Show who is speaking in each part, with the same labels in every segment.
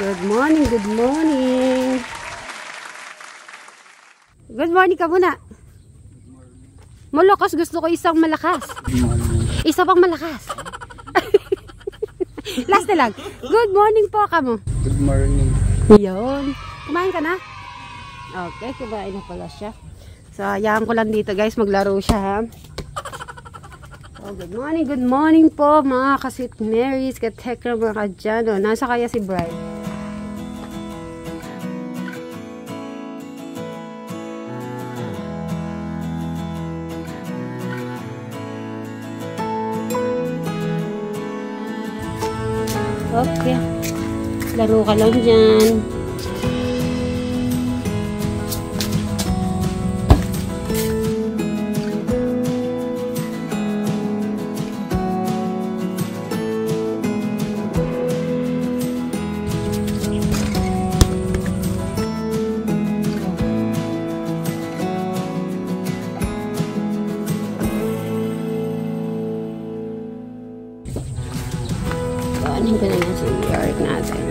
Speaker 1: Good morning, good morning. Good morning ka muna. Malakas, gusto ko isang malakas. Isa pang malakas. Last na lang. Good morning po ka mo.
Speaker 2: Good morning.
Speaker 1: Yun. Kumain ka na? Okay, kumain na pala siya. So, ayahan ko lang dito guys, maglaro siya ha. So, good morning po mga ka-Sweet Marys, ka-Tekra, mga ka-Jano. Nasa kaya si Brian? Okay. Laro ka lang dyan. Anin ko na lang si Eric natin.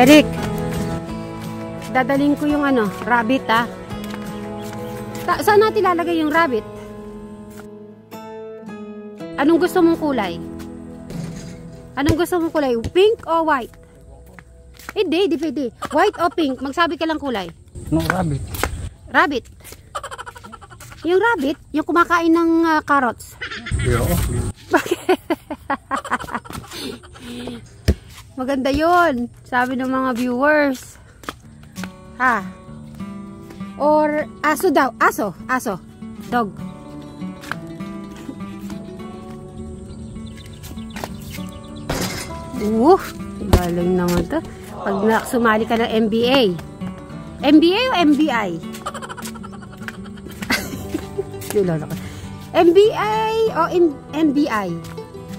Speaker 1: Eric, dadaling ko yung rabbit ha. Saan natin lalagay yung rabbit? Anong gusto mong kulay? Anong gusto mong kulay? Pink o white? Hindi, depende. White o pink? Magsabi ka lang kulay.
Speaker 2: No, rabbit.
Speaker 1: Rabbit? Yung rabbit, yung kumakain ng carrots.
Speaker 2: Yo.
Speaker 1: Bakit? Maganda yun. Sabi ng mga viewers. Ha? Or aso daw. Aso. Aso. Dog. Galing naman to. Pag sumali ka ng MBA. MBA o MBI? MBA o MBI?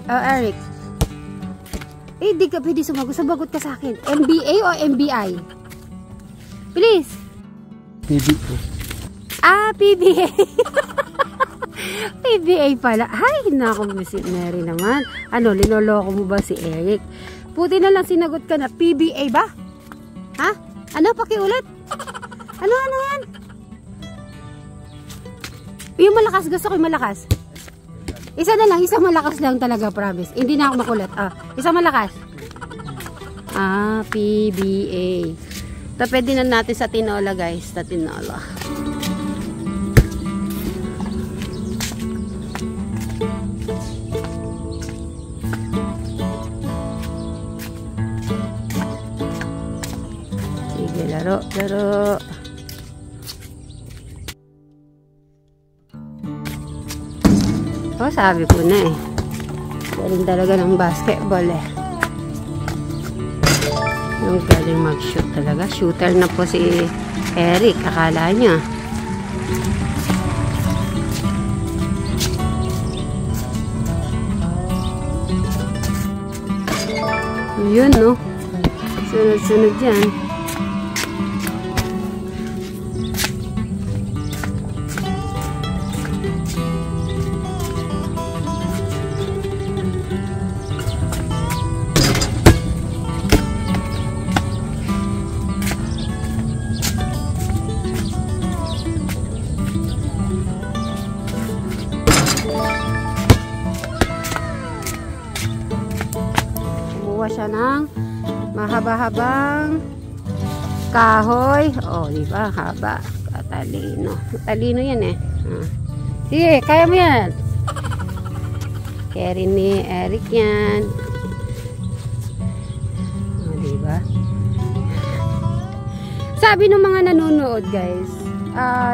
Speaker 1: Eric. Di ka pwede sumagot. Sabagot ka sa akin. MBA o MBI? Please.
Speaker 2: PBA.
Speaker 1: PBA. PBA pala. Ay, naku, Miss Mary naman. Linoloko mo ba si Eric? Puti na lang sinagot ka na. PBA ba? Ha? Pakiulit? Ano yan? Yung malakas, gusto ko yung malakas. Isa na lang, isang malakas lang talaga, promise. Hindi na ako makulit. Isang malakas. PBA. Ito, pwede na natin sa tinola, guys. Sa tinola. Laro. Sabi ko na eh. Galing talaga ng basketball eh. Yung galing mag-shoot talaga. Shooter na po si Eric. Akala niya. Yun no. Sunod-sunod yan. Siya ng mahaba-habang kahoy. Diba? Haba. Talino. Talino yan eh. Sige, kaya mo yan. Carry ni Eric yan. Diba? Sabi ng mga nanonood guys,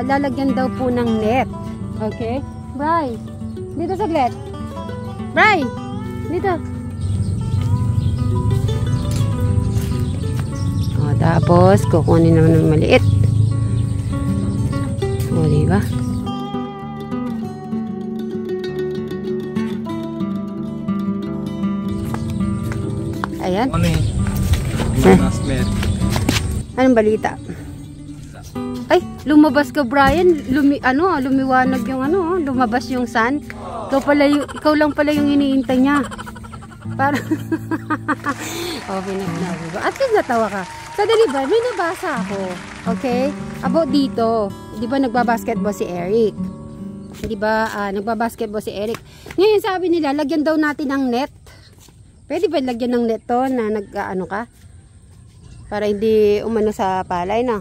Speaker 1: lalagyan daw po ng net. Okay? Bry, dito saglit. Bry, dito. Tapos, kukunin naman ng maliit. Diba? Ayan.
Speaker 2: Ano eh? Anong balita?
Speaker 1: Ay, lumabas ka, Brian. Lumiwanag yung lumabas yung sun. Ikaw lang pala yung iniintay niya. Para okay, nagnabi. At least natawa ka. So, dali ba? May nabasa ako. Okay? About dito. Di ba nagbabasketball si Eric? Di ba nagbabasketball si Eric? Ngayon sabi nila, lagyan daw natin ng net. Pwede ba lagyan ng net to na ka? Para hindi umano sa palay na.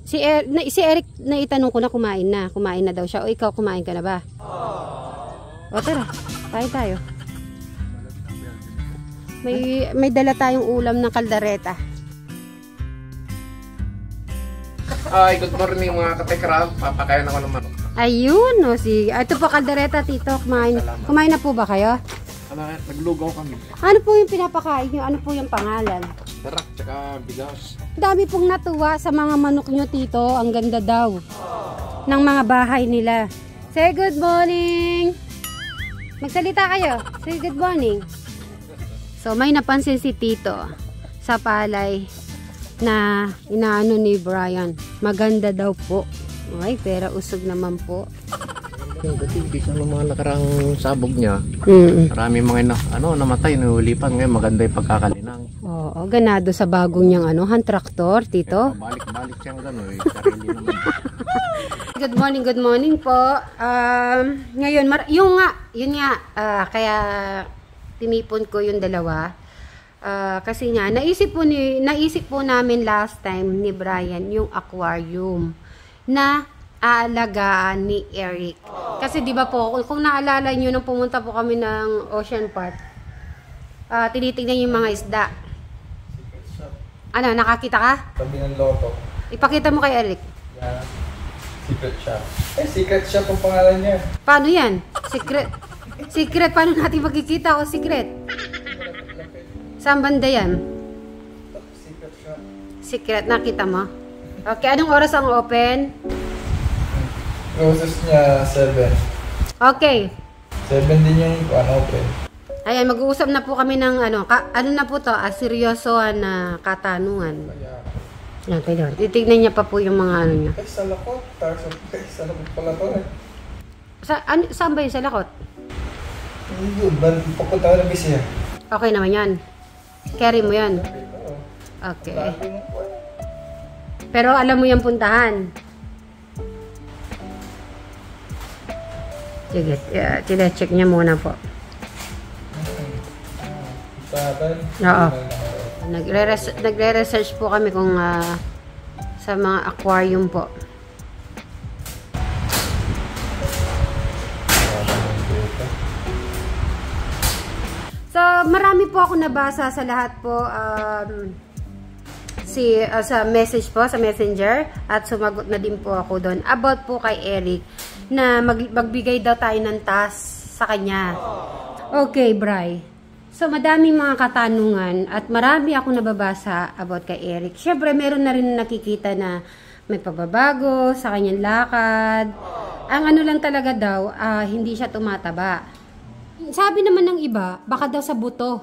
Speaker 1: Si Eric, naitanong ko na kumain na. Kumain na daw siya. O ikaw, kumain ka na ba? O tara, kain tayo. May dala tayong ulam ng kaldereta.
Speaker 2: Ay, good morning mga katekram. Papakain ako ng manok.
Speaker 1: Ayun, ito po kaldereta, tito. Kumain na po ba kayo?
Speaker 2: Naglugaw kami.
Speaker 1: Ano po yung pinapakain nyo? Ano po yung pangalan?
Speaker 2: Darak, tsaka bigas.
Speaker 1: Dami pong natuwa sa mga manok nyo, tito. Ang ganda daw ng mga bahay nila. Say good morning! Magsalita kayo. Say good morning. So, may napansin si tito sa palay na inaano ni Brian. Maganda daw po. Ay, pero usog naman po.
Speaker 2: Kasi bisa ng mga nakarang sabog niya. Marami mga namatay, nahulipan. Ngayon maganda yung pagkakalinang.
Speaker 1: Oo, ganado sa bagong niyang hand tractor, tito.
Speaker 2: Balik-balik siyang gano'n. Sarili naman.
Speaker 1: Good morning po. Ngayon, yun nga, kaya tinipon ko yung dalawa. Kasi nga, naisip po namin last time ni Brian yung aquarium na aalagaan ni Eric. Kasi di ba po, kung naalala nyo nung pumunta po kami ng Ocean Park, tinitignan yung mga isda. Ano, nakakita ka?
Speaker 3: Sabi ng loto.
Speaker 1: Ipakita mo kay Eric.
Speaker 3: Yeah. Secret shop. Secret shop ang pangalan niya.
Speaker 1: Paano yan? Secret, paano natin makikita o secret? Saan banda yan?
Speaker 3: Secret shop.
Speaker 1: Secret, nakita mo? Okay, anong oras ang open?
Speaker 3: Closest niya 7.
Speaker 1: Okay.
Speaker 3: 7 din yung open.
Speaker 1: Ayan, mag-uusap na po kami ng ano na po to, seryoso na katanungan. Okay, doon. Titignan niya pa po yung mga ano niya.
Speaker 3: Ay, sa lakot. Sa lakot pala to eh.
Speaker 1: Saan ba yung sa lakot?
Speaker 3: Yun, papunta ko na busy yan.
Speaker 1: Okay naman yan. Carry mo yan. Okay. Pero alam mo yung puntahan. Sige, tine-check niya muna po. Oo. Nagre-research po kami kung sa mga aquarium po. So, marami po ako nabasa sa lahat po sa message po, sa messenger, at sumagot na din po ako doon about po kay Eric na magbigay daw tayo ng task sa kanya. Okay, Bri. So, madaming mga katanungan at marami ako nababasa about kay Eric. Siyempre, meron na rin nakikita na may pagbabago sa kanyang lakad. Ang ano lang talaga daw, hindi siya tumataba. Sabi naman ng iba, baka daw sa buto.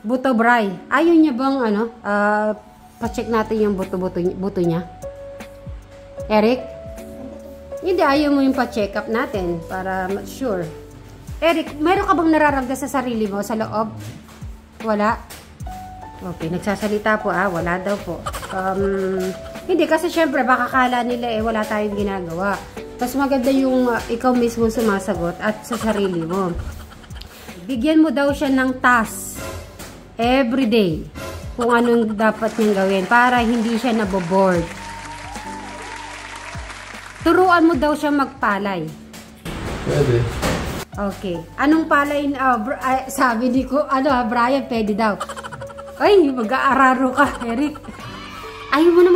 Speaker 1: Buto, Bri. Ayaw niya bang, pa-check natin yung buto niya? Eric? Hindi, ayaw mo yung pa-check up natin para sure. Eric, meron ka bang nararamdaman sa sarili mo sa loob? Wala? Okay, nagsasalita po wala daw po. Hindi, kasi syempre baka kala nila wala tayong ginagawa. Mas maganda yung ikaw mismo sumasagot at sa sarili mo. Bigyan mo daw siya ng task everyday kung anong dapat niyang gawin para hindi siya naboboard. Turuan mo daw siya magpalay.
Speaker 3: Pwede.
Speaker 1: Okay. Anong palay? Sabi ni ko, Brian, pwede daw. Ay, mag-aararo ka, Eric. Ayaw mo na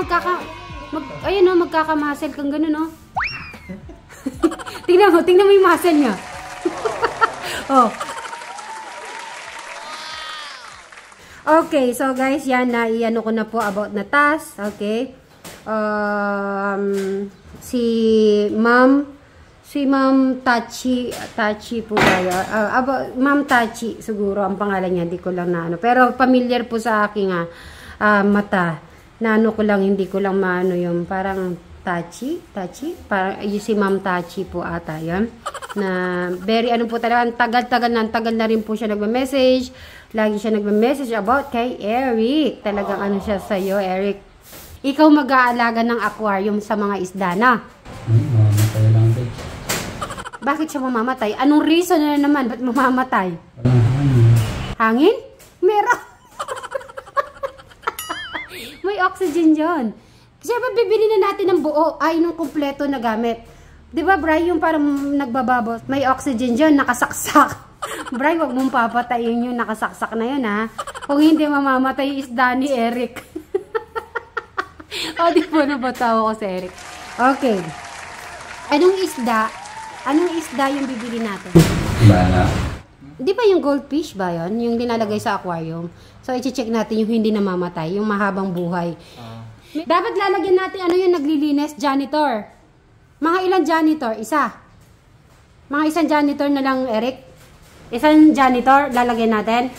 Speaker 1: magkakamuscle kang gano'n, no? tingnan mo yung muscle niya. Oh. Okay, so guys, yan na iano ko na po about na task. Okay. Si Ma'am Tachi po kaya. Ma'am Tachi siguro ang pangalan niya, di ko lang na ano. Pero familiar po sa aking mata Nano ko lang, hindi ko lang maano yung parang Tachi, parang yung si Ma'am Tachi po ata yan. Na very ano po talaga, tagal na rin po siya nagme-message. Lagi siya nagme-message about kay Eric. Talagang ano siya sa'yo, Eric. Ikaw mag-aalaga ng aquarium sa mga isda na.
Speaker 3: Mamamatay lang din.
Speaker 1: Bakit siya mamamatay? Anong reason na naman? Ba't mamamatay?
Speaker 3: Walang hangin.
Speaker 1: Hangin? Meron. May oxygen yun. Siyempre, bibili na natin ng buo. Ay, nung kumpleto na gamit. Di ba, Bri, yung parang nagbababos. May oxygen dyan, nakasaksak. Bri, wag mong papatayin yung nakasaksak na yun, ha? Kung hindi, mamamatay isda ni Eric. O, di po nabatawa ko si Eric. Okay. Anong isda yung bibili natin?
Speaker 3: Bala.
Speaker 1: Di ba yung goldfish ba yun? Yung dinalagay sa aquarium. So, i-check natin yung hindi namamatay, yung mahabang buhay. Dapat lalagyan natin ano yung naglilinis, janitor. Mga ilang janitor? Isa. Mga isang janitor na lang, Eric. Isang janitor, lalagyan natin.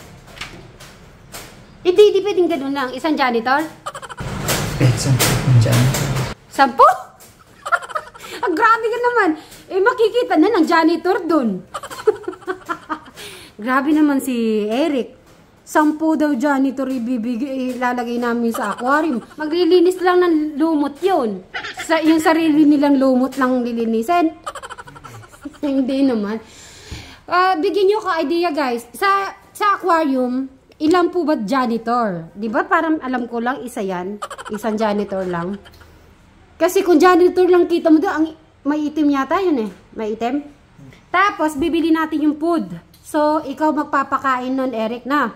Speaker 1: Hindi pwedeng ganun lang. Isang janitor?
Speaker 3: Isang janitor.
Speaker 1: 10? Ang grabe ka naman. Eh, makikita na ng janitor dun. Grabe naman si Eric. 10 daw janitor ilalagay namin sa aquarium. Maglilinis lang ng lumot yun. Yung sarili nilang lumot lang lilinisin. Hindi naman. Bigyan nyo ka idea, guys. Sa aquarium, ilan po ba janitor? Diba parang alam ko lang isa yan. Isang janitor lang. Kasi kung janitor lang kita mo doon, may itim yata yun eh. May itim. Tapos, bibili natin yung food. So, ikaw magpapakain nun, Eric, na.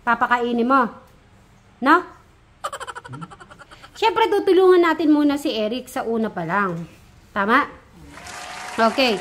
Speaker 1: Papakainin mo. No? Siyempre, tutulungan natin muna si Eric sa una pa lang. Tama? Okay.